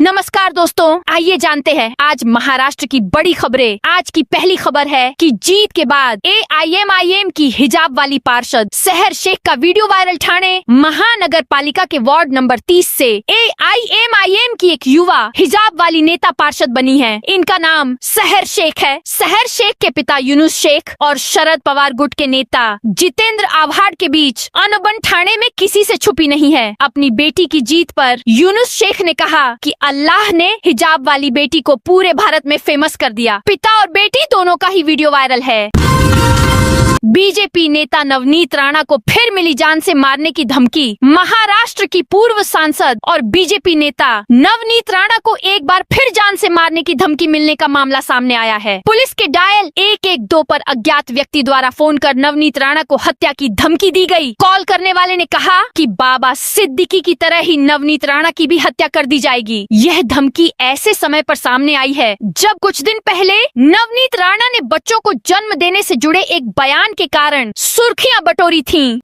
नमस्कार दोस्तों, आइए जानते हैं आज महाराष्ट्र की बड़ी खबरें। आज की पहली खबर है कि जीत के बाद AIMIM की हिजाब वाली पार्षद सहर शेख का वीडियो वायरल। ठाणे महानगर पालिका के वार्ड नंबर 30 से AIMIM की एक युवा हिजाब वाली नेता पार्षद बनी है। इनका नाम सहर शेख है। सहर शेख के पिता यूनुस शेख और शरद पवार गुट के नेता जितेंद्र आव्हाड के बीच अनबन ठाणे में किसी से छुपी नहीं है। अपनी बेटी की जीत पर यूनुस शेख ने कहा कि अल्लाह ने हिजाब वाली बेटी को पूरे भारत में फेमस कर दिया। पिता और बेटी दोनों का ही वीडियो वायरल है। बीजेपी नेता नवनीत राणा को फिर मिली जान से मारने की धमकी। महाराष्ट्र की पूर्व सांसद और बीजेपी नेता नवनीत राणा को एक बार फिर जान से मारने की धमकी मिलने का मामला सामने आया है। पुलिस के डायल 112 पर अज्ञात व्यक्ति द्वारा फोन कर नवनीत राणा को हत्या की धमकी दी गई। कॉल करने वाले ने कहा कि बाबा सिद्दीकी की तरह ही नवनीत राणा की भी हत्या कर दी जाएगी। यह धमकी ऐसे समय पर सामने आई है जब कुछ दिन पहले नवनीत राणा ने बच्चों को जन्म देने से जुड़े एक बयान के कारण सुर्खियां बटोरी थीं।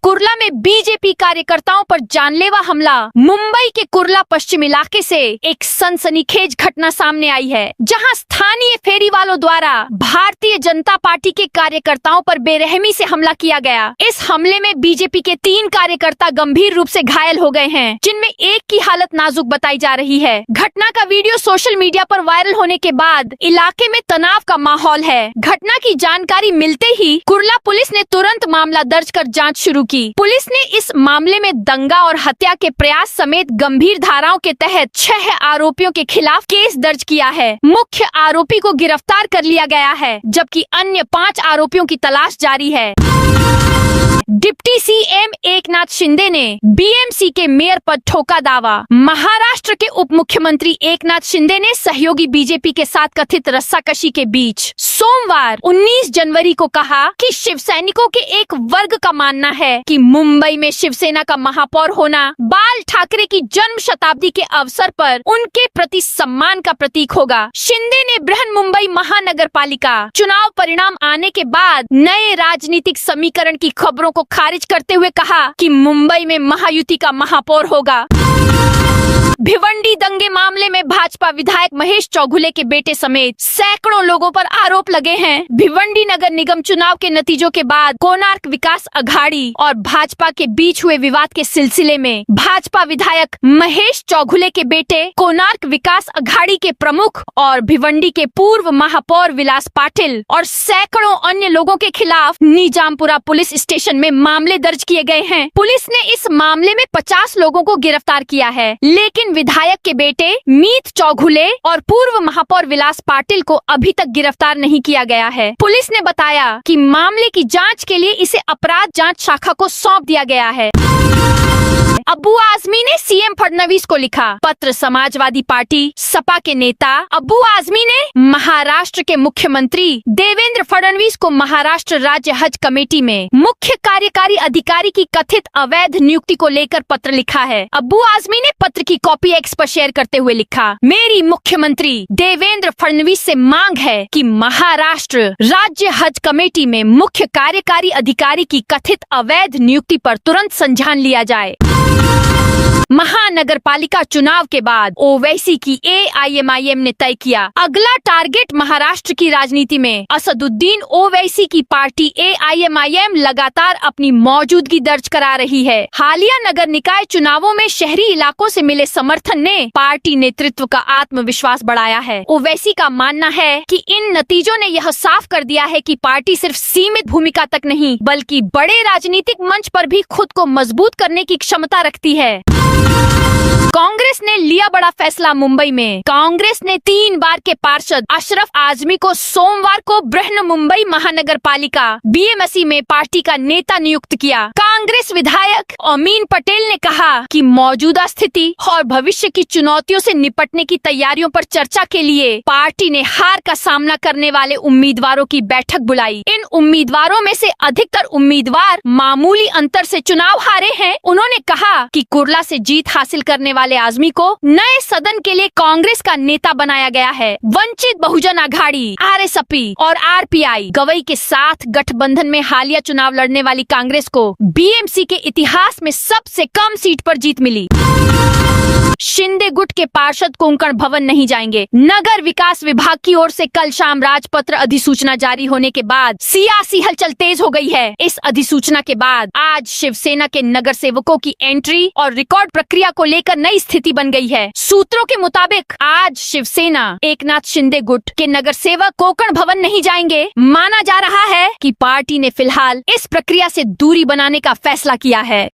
कुर्ला में बीजेपी कार्यकर्ताओं पर जानलेवा हमला। मुंबई के कुर्ला पश्चिम इलाके से एक सनसनीखेज घटना सामने आई है, जहां स्थानीय फेरी वालों द्वारा भारतीय जनता पार्टी के कार्यकर्ताओं पर बेरहमी से हमला किया गया। इस हमले में बीजेपी के 3 कार्यकर्ता गंभीर रूप से घायल हो गए हैं, जिनमें एक की हालत नाजुक बताई जा रही है। घटना का वीडियो सोशल मीडिया पर वायरल होने के बाद इलाके में तनाव का माहौल है। घटना की जानकारी मिलते ही कुर्ला पुलिस ने तुरंत मामला दर्ज कर जाँच शुरू की। पुलिस ने इस मामले में दंगा और हत्या के प्रयास समेत गंभीर धाराओं के तहत 6 आरोपियों के खिलाफ केस दर्ज किया है। मुख्य आरोपी को गिरफ्तार कर लिया गया है, जबकि अन्य 5 आरोपियों की तलाश जारी है। डिप्टी सीएम एकनाथ शिंदे ने BMC के मेयर पद ठोका दावा। महाराष्ट्र के उप मुख्यमंत्री एकनाथ शिंदे ने सहयोगी बीजेपी के साथ कथित रस्साकशी के बीच सोमवार 19 जनवरी को कहा कि शिव सैनिकों के एक वर्ग का मानना है कि मुंबई में शिवसेना का महापौर होना बाल ठाकरे की जन्म शताब्दी के अवसर पर उनके प्रति सम्मान का प्रतीक होगा। शिंदे ने बृहन मुंबई महानगर पालिका चुनाव परिणाम आने के बाद नए राजनीतिक समीकरण की खबरों को खारिज करते हुए कहा कि मुंबई में महायुति का महापौर होगा। भिवंडी दंगे मामले में भाजपा विधायक महेश चौघुले के बेटे समेत सैकड़ों लोगों पर आरोप लगे हैं। भिवंडी नगर निगम चुनाव के नतीजों के बाद कोणार्क विकास अघाड़ी और भाजपा के बीच हुए विवाद के सिलसिले में भाजपा विधायक महेश चौघुले के बेटे, कोणार्क विकास अघाड़ी के प्रमुख और भिवंडी के पूर्व महापौर विलास पाटिल और सैकड़ों अन्य लोगों के खिलाफ निजामपुरा पुलिस स्टेशन में मामले दर्ज किए गए हैं। पुलिस ने इस मामले में 50 लोगों को गिरफ्तार किया है, लेकिन विधायक के बेटे मीत चौघुले और पूर्व महापौर विलास पाटिल को अभी तक गिरफ्तार नहीं किया गया है। पुलिस ने बताया कि मामले की जांच के लिए इसे अपराध जांच शाखा को सौंप दिया गया है। अब्बू आजमी ने सीएम फडणवीस को लिखा पत्र। समाजवादी पार्टी सपा के नेता अब्बू आजमी ने महाराष्ट्र के मुख्यमंत्री देवेंद्र फडणवीस को महाराष्ट्र राज्य हज कमेटी में मुख्य कार्यकारी अधिकारी की कथित अवैध नियुक्ति को लेकर पत्र लिखा है। अब्बू आजमी ने पत्र की कॉपी एक्स पर शेयर करते हुए लिखा, मेरी मुख्यमंत्री देवेंद्र फडणवीस से मांग है कि महाराष्ट्र राज्य हज कमेटी में मुख्य कार्यकारी अधिकारी की कथित अवैध नियुक्ति पर तुरंत संज्ञान लिया जाए। महानगर पालिका चुनाव के बाद ओवैसी की AIMIM ने तय किया अगला टारगेट महाराष्ट्र की राजनीति में। असदुद्दीन ओवैसी की पार्टी AIMIM लगातार अपनी मौजूदगी दर्ज करा रही है। हालिया नगर निकाय चुनावों में शहरी इलाकों से मिले समर्थन ने पार्टी नेतृत्व का आत्मविश्वास बढ़ाया है। ओवैसी का मानना है कि इन नतीजों ने यह साफ कर दिया है कि पार्टी सिर्फ सीमित भूमिका तक नहीं बल्कि बड़े राजनीतिक मंच पर भी खुद को मजबूत करने की क्षमता रखती है। कांग्रेस ने लिया बड़ा फैसला। मुंबई में कांग्रेस ने 3 बार के पार्षद अशरफ आजमी को सोमवार को बृहन मुंबई महानगर पालिका BMC में पार्टी का नेता नियुक्त किया। कांग्रेस विधायक अमीन पटेल ने कहा कि मौजूदा स्थिति और भविष्य की चुनौतियों से निपटने की तैयारियों पर चर्चा के लिए पार्टी ने हार का सामना करने वाले उम्मीदवारों की बैठक बुलाई। इन उम्मीदवारों में से अधिकतर उम्मीदवार मामूली अंतर से चुनाव हारे हैं। उन्होंने कहा कि कुर्ला से जीत हासिल करने वाले आजमी को नए सदन के लिए कांग्रेस का नेता बनाया गया है। वंचित बहुजन आघाड़ी, RSP और RPI गवई के साथ गठबंधन में हालिया चुनाव लड़ने वाली कांग्रेस को BMC के इतिहास में सबसे कम सीट पर जीत मिली। शिंदे गुट के पार्षद कोंकण भवन नहीं जाएंगे। नगर विकास विभाग की ओर से कल शाम राजपत्र अधिसूचना जारी होने के बाद सियासी हलचल तेज हो गई है। इस अधिसूचना के बाद आज शिवसेना के नगर सेवकों की एंट्री और रिकॉर्ड प्रक्रिया को लेकर नई स्थिति बन गई है। सूत्रों के मुताबिक आज शिवसेना एकनाथ शिंदे गुट के नगर सेवक कोंकण भवन नहीं जाएंगे। माना जा रहा है कि पार्टी ने फिलहाल इस प्रक्रिया से दूरी बनाने का फैसला किया है।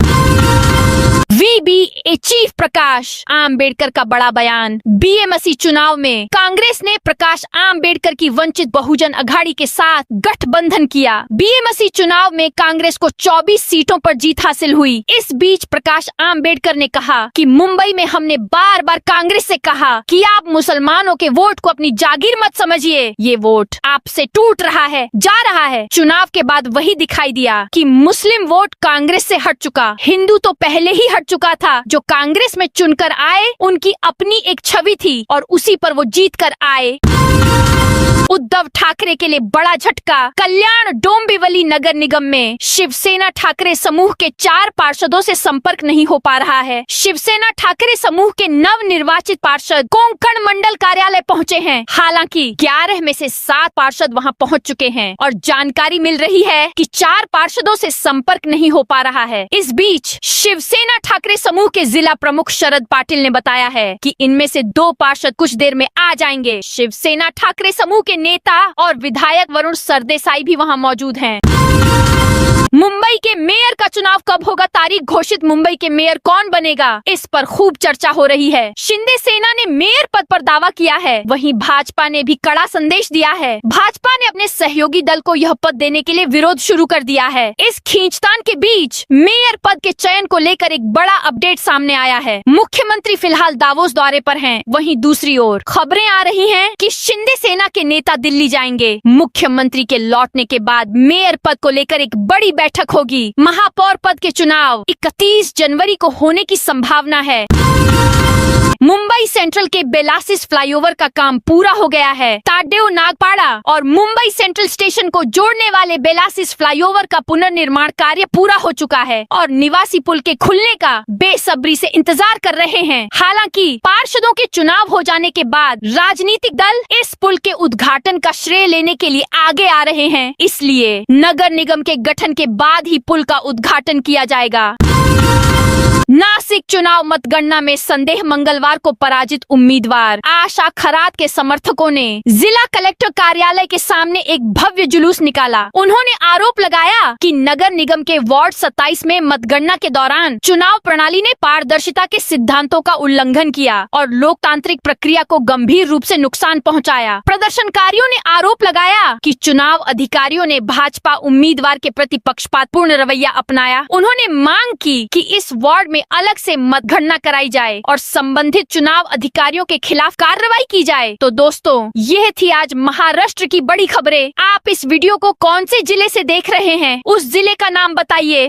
VBA चीफ प्रकाश आम्बेडकर का बड़ा बयान। BMC चुनाव में कांग्रेस ने प्रकाश आम्बेडकर की वंचित बहुजन अघाड़ी के साथ गठबंधन किया। BMC चुनाव में कांग्रेस को 24 सीटों पर जीत हासिल हुई। इस बीच प्रकाश आम्बेडकर ने कहा कि मुंबई में हमने बार बार कांग्रेस से कहा कि आप मुसलमानों के वोट को अपनी जागीर मत समझिए, ये वोट आपसे टूट रहा है, जा रहा है। चुनाव के बाद वही दिखाई दिया कि मुस्लिम वोट कांग्रेस से हट चुका। हिंदू तो पहले ही हट चुका था। जो कांग्रेस में चुनकर आए उनकी अपनी एक छवि थी और उसी पर वो जीत कर आए। उद्धव ठाकरे के लिए बड़ा झटका। कल्याण डोंबिवली नगर निगम में शिवसेना ठाकरे समूह के 4 पार्षदों से संपर्क नहीं हो पा रहा है। शिवसेना ठाकरे समूह के नव निर्वाचित पार्षद कोंकण मंडल कार्यालय पहुंचे हैं। हालांकि 11 में से 7 पार्षद वहां पहुंच चुके हैं और जानकारी मिल रही है कि 4 पार्षदों से संपर्क नहीं हो पा रहा है। इस बीच शिवसेना ठाकरे समूह के जिला प्रमुख शरद पाटिल ने बताया है कि इनमें से 2 पार्षद कुछ देर में आ जाएंगे। शिवसेना ठाकरे समूह के नेता और विधायक वरुण सरदेसाई भी वहां मौजूद हैं। मुंबई के मेयर का चुनाव कब होगा तारीख घोषित। मुंबई के मेयर कौन बनेगा, इस पर खूब चर्चा हो रही है। शिंदे सेना ने मेयर पद पर दावा किया है, वहीं भाजपा ने भी कड़ा संदेश दिया है। भाजपा ने अपने सहयोगी दल को यह पद देने के लिए विरोध शुरू कर दिया है। इस खींचतान के बीच मेयर पद के चयन को लेकर एक बड़ा अपडेट सामने आया है। मुख्यमंत्री फिलहाल दावोस दौरे पर हैं, वहीं दूसरी ओर खबरें आ रही हैं कि शिंदे सेना के नेता दिल्ली जाएंगे। मुख्यमंत्री के लौटने के बाद मेयर पद को लेकर एक बड़ी बैठक होगी। महापौर पद के चुनाव 31 जनवरी को होने की संभावना है। मुंबई सेंट्रल के बेलासिस फ्लाईओवर का काम पूरा हो गया है। ताडेव नागपाड़ा और मुंबई सेंट्रल स्टेशन को जोड़ने वाले बेलासिस फ्लाईओवर का पुनर्निर्माण कार्य पूरा हो चुका है और निवासी पुल के खुलने का बेसब्री से इंतजार कर रहे हैं। हालांकि पार्षदों के चुनाव हो जाने के बाद राजनीतिक दल इस पुल के उद्घाटन का श्रेय लेने के लिए आगे आ रहे हैं, इसलिए नगर निगम के गठन के बाद ही पुल का उद्घाटन किया जाएगा। नासिक चुनाव मतगणना में संदेह मंगलवार को पराजित उम्मीदवार आशा खरात के समर्थकों ने जिला कलेक्टर कार्यालय के सामने एक भव्य जुलूस निकाला। उन्होंने आरोप लगाया कि नगर निगम के वार्ड 27 में मतगणना के दौरान चुनाव प्रणाली ने पारदर्शिता के सिद्धांतों का उल्लंघन किया और लोकतांत्रिक प्रक्रिया को गंभीर रूप से नुकसान पहुंचाया। प्रदर्शनकारियों ने आरोप लगाया कि चुनाव अधिकारियों ने भाजपा उम्मीदवार के प्रति पक्षपातपूर्ण रवैया अपनाया। उन्होंने मांग की कि इस वार्ड में अलग से मतगणना कराई जाए और संबंधित चुनाव अधिकारियों के खिलाफ कार्रवाई की जाए। तो दोस्तों, यह थी आज महाराष्ट्र की बड़ी खबरें। आप इस वीडियो को कौन से जिले से देख रहे हैं, उस जिले का नाम बताइए।